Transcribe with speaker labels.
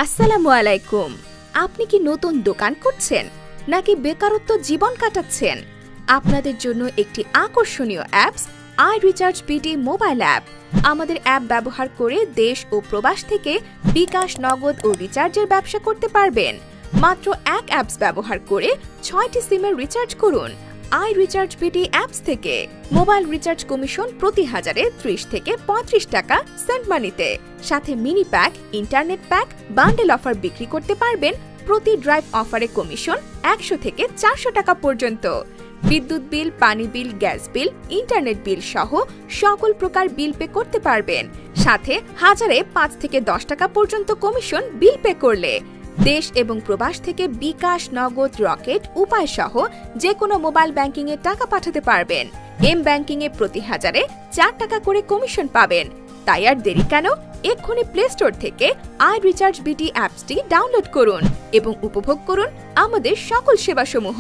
Speaker 1: আসসালামু আলাইকুম। আপনি কি নতুন দোকান করছেন নাকি বেকারত্ব জীবন কাটাচ্ছেন? আপনাদের জন্য একটি আকর্ষণীয় apps iRecharge PT mobile app. আমাদের অ্যাপ ব্যবহার করে দেশ ও প্রবাস থেকে বিকাশ, নগদ ও রিচার্জের ব্যবসা করতে পারবেন। মাত্র এক অ্যাপস ব্যবহার করে 6টি সিমের রিচার্জ করুন iRecharge PT অ্যাপস থেকে। মোবাইল রিচার্জ কমিশন প্রতি হাজারে 30 থেকে 35 টাকা সেন্ট মানিতে। সাথে mini pack, internet pack, bundle offer বিক্রি করতে পারবেন। প্রতি ড্রাইভ অফারে কমিশন 100 থেকে 400 টাকা পর্যন্ত। বিদ্যুৎ বিল, পানি বিল, গ্যাস বিল, ইন্টারনেট বিল সহ সকল প্রকার বিল পে করতে পারবেন। সাথে হাজারে 5 থেকে 10 টাকা পর্যন্ত কমিশন বিল পে করলে। দেশ এবং প্রবাস থেকে বিকাশ, নগদ, রকেট উপায় সহ যে কোনো মোবাইল ব্যাংকিং এ টাকা পাঠাতে পারবেন। এম ব্যাংকিং এ প্রতি হাজারে 4 টাকা করে কমিশন পাবেন। তাই আর দেরি কেন? এক্ষুনি প্লে স্টোর থেকে iRecharge PT অ্যাপসটি ডাউনলোড করুন এবং উপভোগ করুন আমাদের সকল সেবাসমূহ।